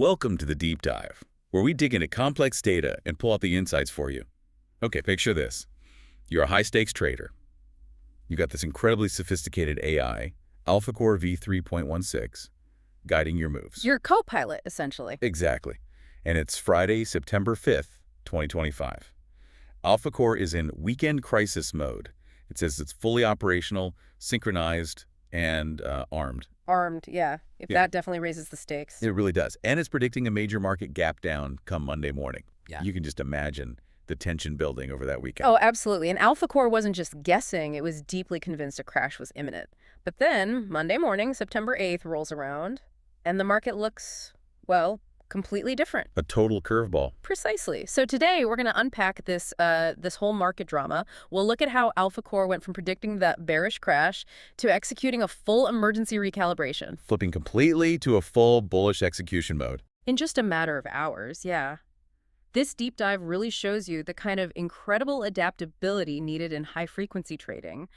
Welcome to the Deep Dive, where we dig into complex data and pull out the insights for you. Okay, picture this. You're a high-stakes trader. You got this incredibly sophisticated AI, AlphaCore v3.16, guiding your moves. Your co-pilot, essentially. Exactly. And it's Friday, September 5th, 2025. AlphaCore is in weekend crisis mode. It says it's fully operational, synchronized, and armed. Armed, yeah. That definitely raises the stakes. It really does. And it's predicting a major market gap down come Monday morning. Yeah. You can just imagine the tension building over that weekend. Oh, absolutely. And AlphaCore wasn't just guessing, it was deeply convinced a crash was imminent. But then, Monday morning, September 8th, rolls around, and the market looks, well, completely different. A total curveball. Precisely. So today, we're going to unpack this whole market drama. We'll look at how AlphaCore went from predicting that bearish crash to executing a full emergency recalibration. Flipping completely to a full bullish execution mode. In just a matter of hours, yeah. This deep dive really shows you the kind of incredible adaptability needed in high-frequency trading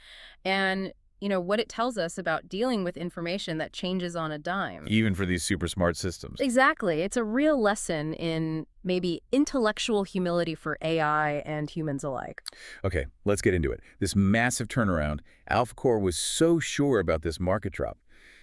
and, what it tells us about dealing with information that changes on a dime. Even for these super smart systems. Exactly. It's a real lesson in maybe intellectual humility for AI and humans alike. Okay, let's get into it. This massive turnaround, AlphaCore was so sure about this market drop.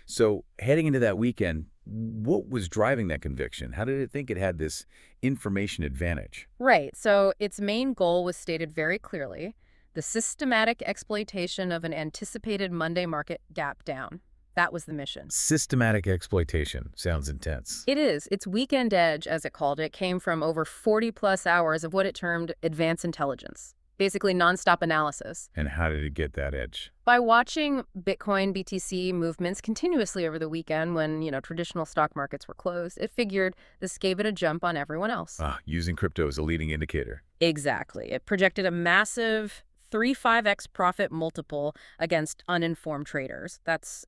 So heading into that weekend, what was driving that conviction? How did it think it had this information advantage? Right. So its main goal was stated very clearly: the systematic exploitation of an anticipated Monday market gap down. That was the mission. Systematic exploitation. Sounds intense. It is. Its weekend edge, as it called it, came from over 40-plus hours of what it termed advanced intelligence. Basically nonstop analysis. And how did it get that edge? By watching Bitcoin BTC movements continuously over the weekend when, traditional stock markets were closed, it figured this gave it a jump on everyone else. Using crypto as a leading indicator. Exactly. It projected a massive 3-5x profit multiple against uninformed traders. That's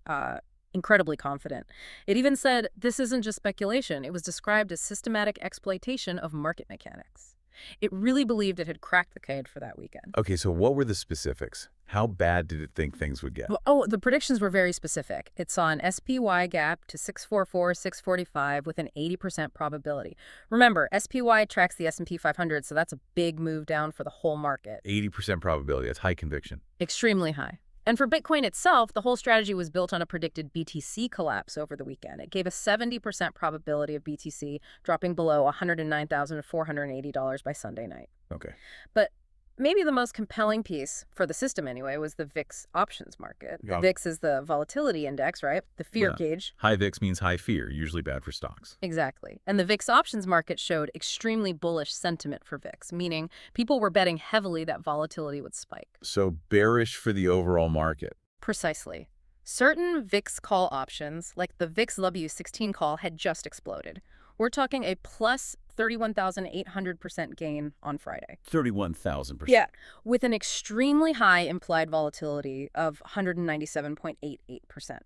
incredibly confident. It even said this isn't just speculation. It was described as systematic exploitation of market mechanics. It really believed it had cracked the code for that weekend. Okay, so what were the specifics? How bad did it think things would get? Oh, the predictions were very specific. It saw an SPY gap to 644, 645 with an 80% probability. Remember, SPY tracks the S&P 500, so that's a big move down for the whole market. 80% probability. That's high conviction. Extremely high. And for Bitcoin itself, the whole strategy was built on a predicted BTC collapse over the weekend. It gave a 70% probability of BTC dropping below $109,480 by Sunday night. Okay. But maybe the most compelling piece, for the system anyway, was the VIX options market. Yeah. VIX is the volatility index, right? The fear gauge. High VIX means high fear, usually bad for stocks. Exactly. And the VIX options market showed extremely bullish sentiment for VIX, meaning people were betting heavily that volatility would spike. So bearish for the overall market. Precisely. Certain VIX call options, like the VIX W16 call, had just exploded. We're talking a plus 31,800% gain on Friday. 31,000%. Yeah, with an extremely high implied volatility of 197.88%.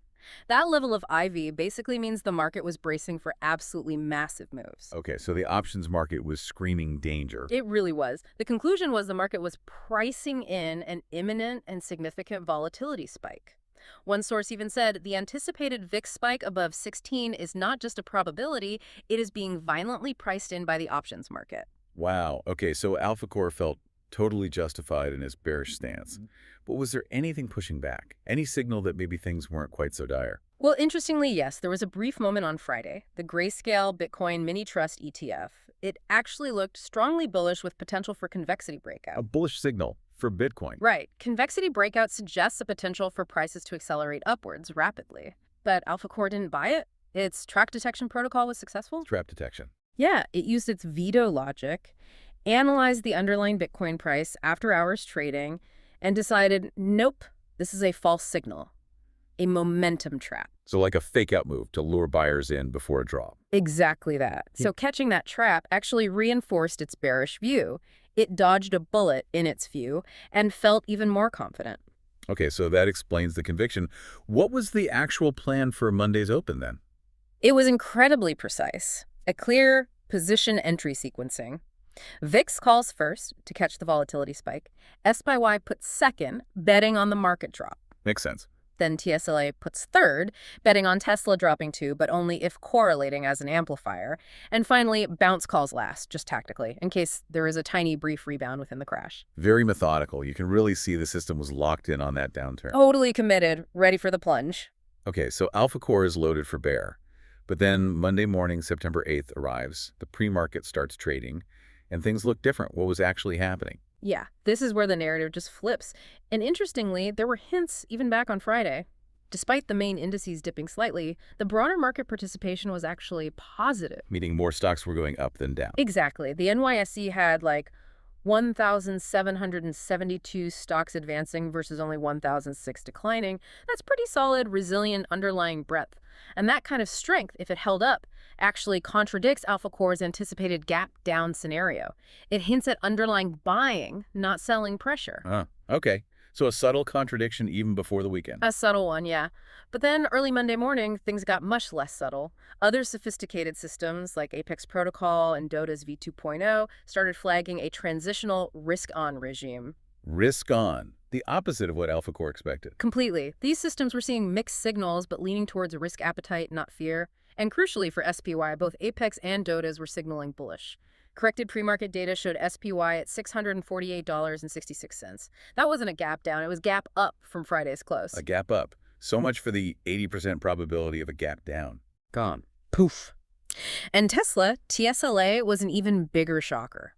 That level of IV basically means the market was bracing for absolutely massive moves. Okay, so the options market was screaming danger. It really was. The conclusion was the market was pricing in an imminent and significant volatility spike. One source even said the anticipated VIX spike above 16 is not just a probability, it is being violently priced in by the options market. Wow. Okay, so AlphaCore felt totally justified in his bearish stance. But was there anything pushing back? Any signal that maybe things weren't quite so dire? Well, interestingly, yes, there was a brief moment on Friday. The Grayscale Bitcoin Mini Trust ETF. It actually looked strongly bullish with potential for convexity breakout. A bullish signal for Bitcoin. Right. Convexity breakout suggests a potential for prices to accelerate upwards rapidly. But AlphaCore didn't buy it. Its trap detection protocol was successful. Trap detection. Yeah, it used its veto logic, analyzed the underlying Bitcoin price after hours trading, and decided, nope, this is a false signal, a momentum trap. So like a fake out move to lure buyers in before a drop. Exactly that. So catching that trap actually reinforced its bearish view. It dodged a bullet in its view and felt even more confident. Okay, so that explains the conviction. What was the actual plan for Monday's open then? It was incredibly precise. A clear position entry sequencing. VIX calls first to catch the volatility spike. SPY puts second, betting on the market drop. Makes sense. Then TSLA puts third, betting on Tesla dropping too, but only if correlating as an amplifier. And finally, bounce calls last, just tactically, in case there is a tiny brief rebound within the crash. Very methodical. You can really see the system was locked in on that downturn. Totally committed, ready for the plunge. Okay, so Alpha Core is loaded for bear. But then Monday morning, September 8th arrives, the pre-market starts trading, and things look different. What was actually happening? Yeah, this is where the narrative just flips. And interestingly, there were hints even back on Friday. Despite the main indices dipping slightly, the broader market participation was actually positive. Meaning more stocks were going up than down. Exactly. The NYSE had like 1,772 stocks advancing versus only 1,006 declining. That's pretty solid, resilient underlying breadth. And that kind of strength, if it held up, actually contradicts Alpha Core's anticipated gap down scenario. It hints at underlying buying, not selling pressure. Okay. So a subtle contradiction even before the weekend. A subtle one, yeah. But then early Monday morning, things got much less subtle. Other sophisticated systems like Apex Protocol and Dota's V2.0 started flagging a transitional risk-on regime. Risk on. The opposite of what Alpha Core expected. Completely. These systems were seeing mixed signals, but leaning towards a risk appetite, not fear. And crucially for SPY, both Apex and Dota's were signaling bullish. Corrected pre-market data showed SPY at $648.66. That wasn't a gap down, it was gap up from Friday's close. A gap up. So much for the 80% probability of a gap down. Gone. Poof. And Tesla, TSLA, was an even bigger shocker.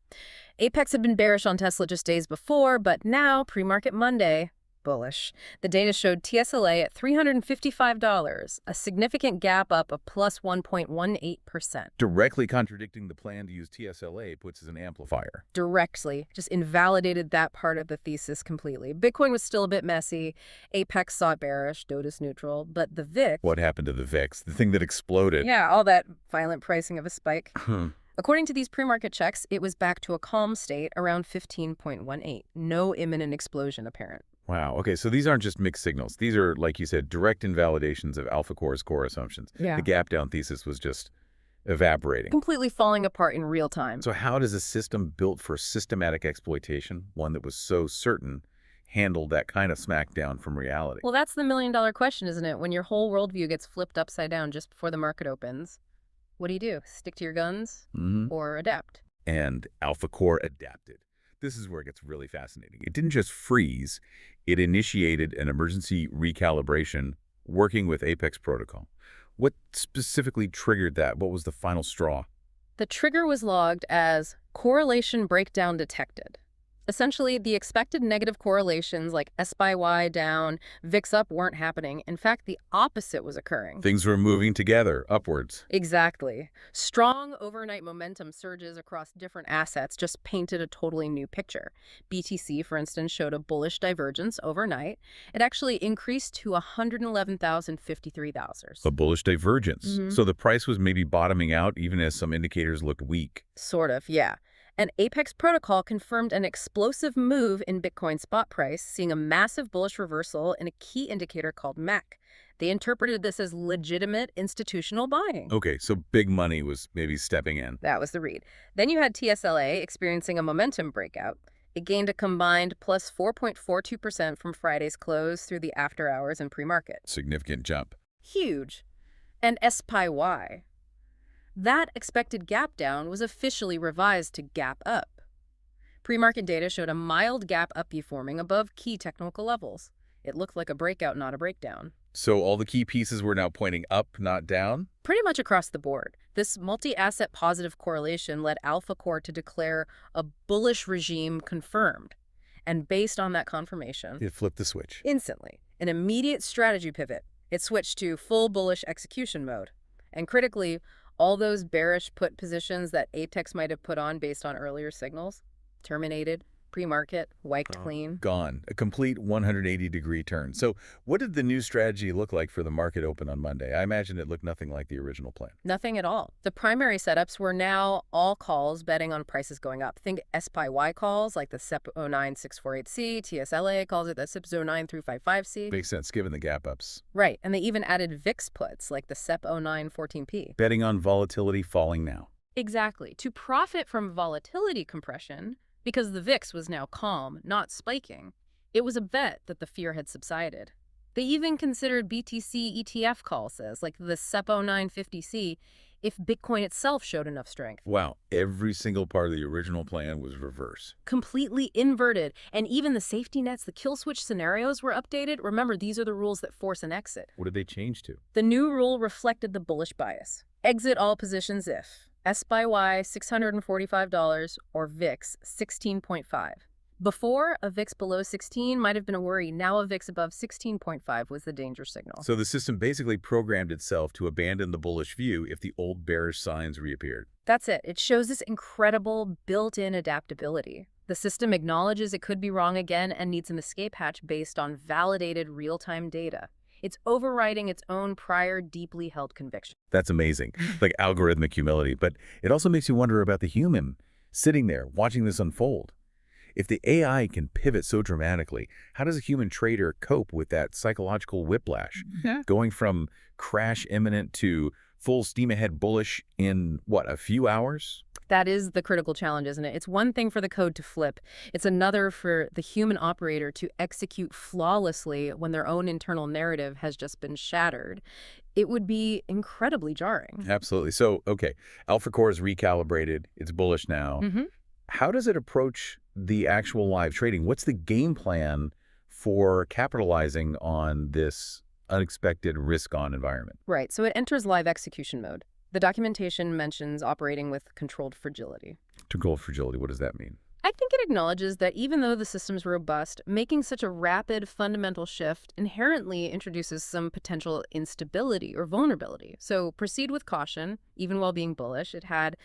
Apex had been bearish on Tesla just days before, but now, pre-market Monday, bullish. The data showed TSLA at $355, a significant gap up of plus 1.18%. Directly contradicting the plan to use TSLA puts as an amplifier. Directly, just invalidated that part of the thesis completely. Bitcoin was still a bit messy. Apex saw it bearish, Dota's neutral, but the VIX... What happened to the VIX? The thing that exploded. Yeah, all that violent pricing of a spike. According to these pre-market checks, it was back to a calm state around 15.18. No imminent explosion apparent. Wow. Okay, so these aren't just mixed signals. These are, like you said, direct invalidations of Alpha Core's core assumptions. Yeah. The gap down thesis was just evaporating. Completely falling apart in real time. So how does a system built for systematic exploitation, one that was so certain, handle that kind of smackdown from reality? Well, that's the million-dollar question, isn't it? When your whole worldview gets flipped upside down just before the market opens, what do? Stick to your guns or adapt? And Alpha Core adapted. This is where it gets really fascinating. It didn't just freeze, it initiated an emergency recalibration working with Apex Protocol. What specifically triggered that? What was the final straw? The trigger was logged as correlation breakdown detected. Essentially, the expected negative correlations like SPY down, VIX up weren't happening. In fact, the opposite was occurring. Things were moving together, upwards. Exactly. Strong overnight momentum surges across different assets just painted a totally new picture. BTC, for instance, showed a bullish divergence overnight. It actually increased to 111,053. A bullish divergence. So the price was maybe bottoming out even as some indicators looked weak. Sort of, yeah. And Apex Protocol confirmed an explosive move in Bitcoin spot price, seeing a massive bullish reversal in a key indicator called MAC. They interpreted this as legitimate institutional buying. Okay, so big money was maybe stepping in. That was the read. Then you had TSLA experiencing a momentum breakout. It gained a combined plus 4.42% from Friday's close through the after hours and pre-market. Significant jump. Huge. And SPY. That expected gap down was officially revised to gap up. Pre-market data showed a mild gap up forming above key technical levels. It looked like a breakout, not a breakdown. So all the key pieces were now pointing up, not down? Pretty much across the board. This multi-asset positive correlation led Alpha Core to declare a bullish regime confirmed. And based on that confirmation, It flipped the switch. instantly, an immediate strategy pivot. It switched to full bullish execution mode. And critically, all those bearish put positions that Apex might have put on based on earlier signals, terminated, pre-market, wiped clean. Gone. A complete 180-degree turn. So what did the new strategy look like for the market open on Monday? I imagine it looked nothing like the original plan. Nothing at all. The primary setups were now all calls betting on prices going up. Think SPY calls like the SEP 09648C, TSLA calls it the SIP 09355C. Makes sense given the gap ups. Right, and they even added VIX puts like the SEP 0914P. Betting on volatility falling now. Exactly. To profit from volatility compression, because the VIX was now calm, not spiking, it was a bet that the fear had subsided. They even considered BTC ETF calls, like the SEPO 950C, if Bitcoin itself showed enough strength. Wow, every single part of the original plan was reverse. Completely inverted. And even the safety nets, the kill switch scenarios were updated. Remember, these are the rules that force an exit. What did they change to? The new rule reflected the bullish bias. Exit all positions if S by Y $645 or VIX 16.5. Before, a VIX below 16 might have been a worry. Now a VIX above 16.5 was the danger signal. So the system basically programmed itself to abandon the bullish view if the old bearish signs reappeared. That's it. It shows this incredible built-in adaptability. The system acknowledges it could be wrong again and needs an escape hatch based on validated real-time data. It's overriding its own prior deeply held conviction. That's amazing, like algorithmic humility. But it also makes you wonder about the human sitting there watching this unfold. If the AI can pivot so dramatically, how does a human trader cope with that psychological whiplash? Going from crash imminent to full steam ahead bullish in, what, a few hours? That is the critical challenge, isn't it? It's one thing for the code to flip. It's another for the human operator to execute flawlessly when their own internal narrative has just been shattered. It would be incredibly jarring. Absolutely. So, okay, AlphaCore is recalibrated. It's bullish now. How does it approach the actual live trading? What's the game plan for capitalizing on this unexpected risk-on environment? Right, so it enters live execution mode. The documentation mentions operating with controlled fragility. Controlled fragility, what does that mean? I think it acknowledges that even though the system's robust, making such a rapid fundamental shift inherently introduces some potential instability or vulnerability. So proceed with caution, even while being bullish. It had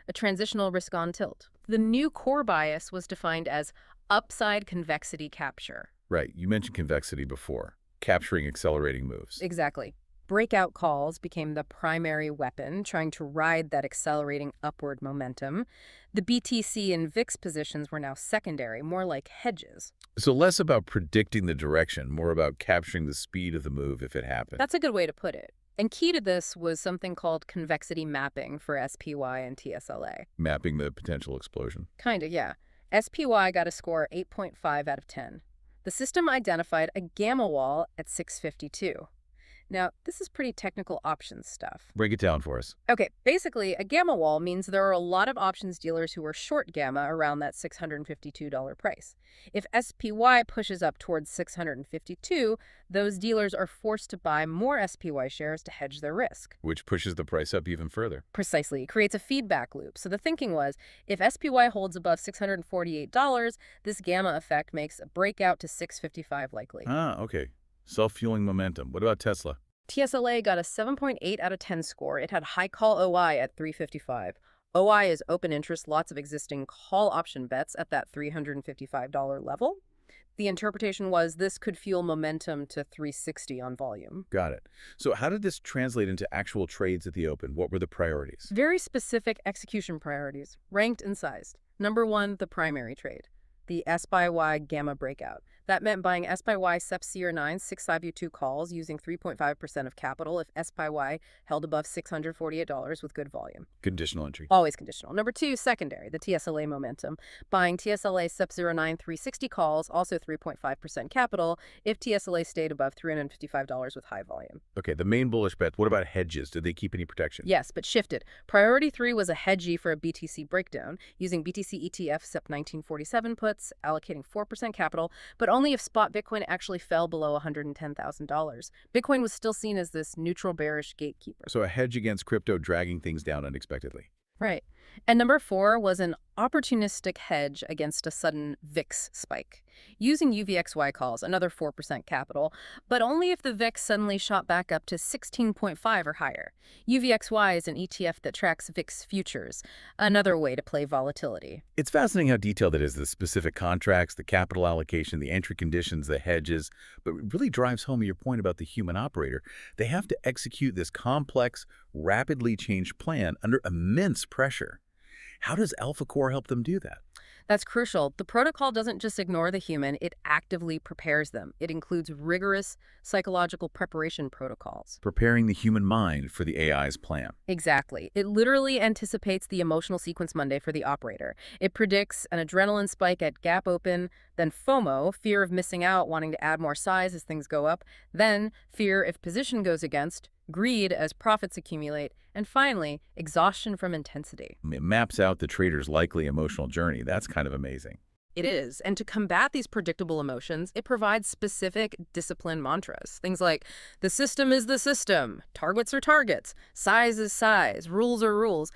a transitional risk-on tilt. The new core bias was defined as upside convexity capture. Right, you mentioned convexity before, capturing accelerating moves. Exactly. Breakout calls became the primary weapon, trying to ride that accelerating upward momentum. The BTC and VIX positions were now secondary, more like hedges. So less about predicting the direction, more about capturing the speed of the move if it happened. That's a good way to put it. And key to this was something called convexity mapping for SPY and TSLA. Mapping the potential explosion. Kinda, yeah. SPY got a score 8.5 out of 10. The system identified a gamma wall at 652. Now, this is pretty technical options stuff. Break it down for us. Okay, basically, a gamma wall means there are a lot of options dealers who are short gamma around that $652 price. If SPY pushes up towards 652, those dealers are forced to buy more SPY shares to hedge their risk. Which pushes the price up even further. Precisely. It creates a feedback loop. So the thinking was, if SPY holds above $648, this gamma effect makes a breakout to 655 likely. Ah, okay. Self-fueling momentum. What about Tesla? TSLA got a 7.8 out of 10 score. It had high call OI at 355. OI is open interest, lots of existing call option bets at that $355 level. The interpretation was this could fuel momentum to 360 on volume. Got it. So how did this translate into actual trades at the open? What were the priorities? Very specific execution priorities, ranked and sized. Number 1, the primary trade, the SPY gamma breakout. That meant buying SPY SEP CR9 652 calls using 3.5% of capital if SPY held above $648 with good volume. Conditional entry. Always conditional. Number 2, secondary, the TSLA momentum. Buying TSLA SEP 09 360 calls, also 3.5% capital, if TSLA stayed above $355 with high volume. Okay, the main bullish bet. What about hedges? Did they keep any protection? Yes, but shifted. Priority 3 was a hedgy for a BTC breakdown, using BTC ETF SEP 1947 puts, allocating 4% capital, but only if spot Bitcoin actually fell below $110,000. Bitcoin was still seen as this neutral bearish gatekeeper. So a hedge against crypto dragging things down unexpectedly. Right. And number 4 was an opportunistic hedge against a sudden VIX spike, using UVXY calls, another 4% capital, but only if the VIX suddenly shot back up to 16.5 or higher. UVXY is an ETF that tracks VIX futures, another way to play volatility. It's fascinating how detailed it is, the specific contracts, the capital allocation, the entry conditions, the hedges, but it really drives home your point about the human operator. They have to execute this complex, rapidly changed plan under immense pressure. How does AlphaCore help them do that? That's crucial. The protocol doesn't just ignore the human, it actively prepares them. It includes rigorous psychological preparation protocols. Preparing the human mind for the AI's plan. Exactly. It literally anticipates the emotional sequence Monday for the operator. It predicts an adrenaline spike at gap open, then FOMO, fear of missing out, wanting to add more size as things go up, then fear if position goes against, greed as profits accumulate, and finally, exhaustion from intensity. It maps out the trader's likely emotional journey. That's kind of amazing. It is. And to combat these predictable emotions, it provides specific discipline mantras. Things like, the system is the system, targets are targets, size is size, rules are rules,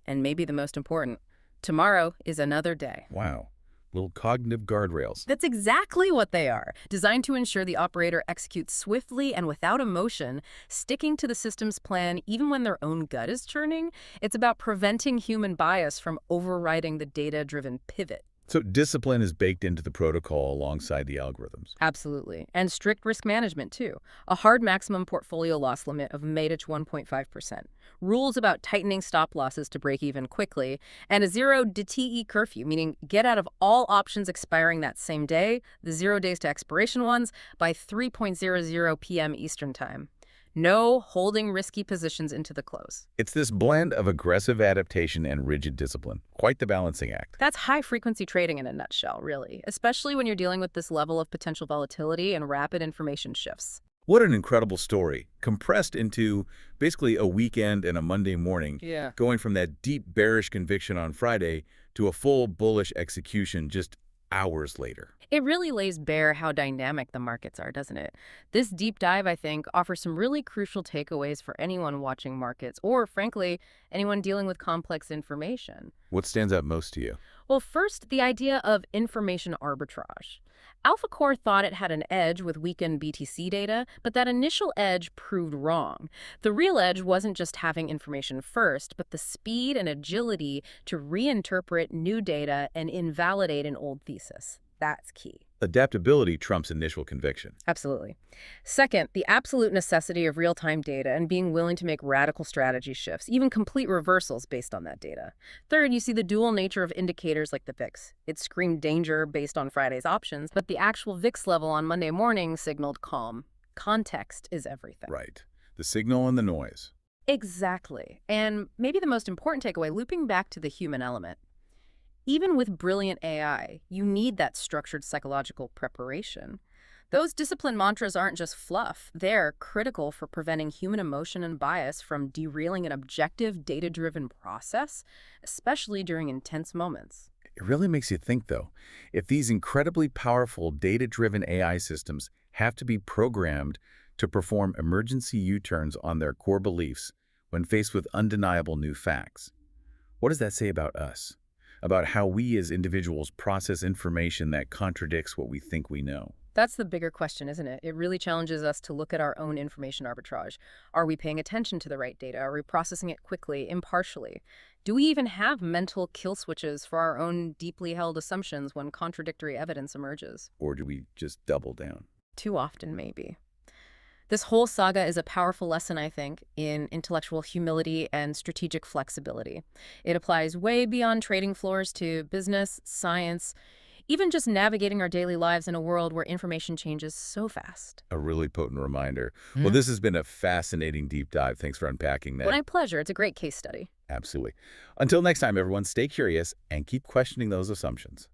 and maybe the most important, tomorrow is another day. Wow. Little cognitive guardrails. That's exactly what they are, designed to ensure the operator executes swiftly and without emotion, sticking to the system's plan even when their own gut is churning. It's about preventing human bias from overriding the data-driven pivot. So discipline is baked into the protocol alongside the algorithms. Absolutely. And strict risk management, too. A hard maximum portfolio loss limit of manage 1.5%. Rules about tightening stop losses to break even quickly. And a zero DTE curfew, meaning get out of all options expiring that same day, the 0 days to expiration ones, by 3:00 p.m. Eastern Time. No holding risky positions into the close. It's this blend of aggressive adaptation and rigid discipline. Quite the balancing act. That's high-frequency trading in a nutshell, really, especially when you're dealing with this level of potential volatility and rapid information shifts. What an incredible story, compressed into basically a weekend and a Monday morning, going from that deep bearish conviction on Friday to a full bullish execution just hours later. It really lays bare how dynamic the markets are, doesn't it? This deep dive, I think, offers some really crucial takeaways for anyone watching markets or, frankly, anyone dealing with complex information. What stands out most to you? Well, first, the idea of information arbitrage. AlphaCore thought it had an edge with weekend BTC data, but that initial edge proved wrong. The real edge wasn't just having information first, but the speed and agility to reinterpret new data and invalidate an old thesis. That's key. Adaptability trumps initial conviction. Absolutely. Second, the absolute necessity of real-time data and being willing to make radical strategy shifts, even complete reversals based on that data. Third, you see the dual nature of indicators like the VIX. It screamed danger based on Friday's options, but the actual VIX level on Monday morning signaled calm. Context is everything. Right. The signal and the noise. Exactly. And maybe the most important takeaway, looping back to the human element. Even with brilliant AI, you need that structured psychological preparation. Those discipline mantras aren't just fluff. They're critical for preventing human emotion and bias from derailing an objective, data-driven process, especially during intense moments. It really makes you think, though, if these incredibly powerful data-driven AI systems have to be programmed to perform emergency U-turns on their core beliefs when faced with undeniable new facts, what does that say about us? About how we as individuals process information that contradicts what we think we know? That's the bigger question, isn't it? It really challenges us to look at our own information arbitrage. Are we paying attention to the right data? Are we processing it quickly, impartially? Do we even have mental kill switches for our own deeply held assumptions when contradictory evidence emerges? Or do we just double down? Too often, maybe. This whole saga is a powerful lesson, I think, in intellectual humility and strategic flexibility. It applies way beyond trading floors to business, science, even just navigating our daily lives in a world where information changes so fast. A really potent reminder. Well, this has been a fascinating deep dive. Thanks for unpacking that. My pleasure. It's a great case study. Absolutely. Until next time, everyone, stay curious and keep questioning those assumptions.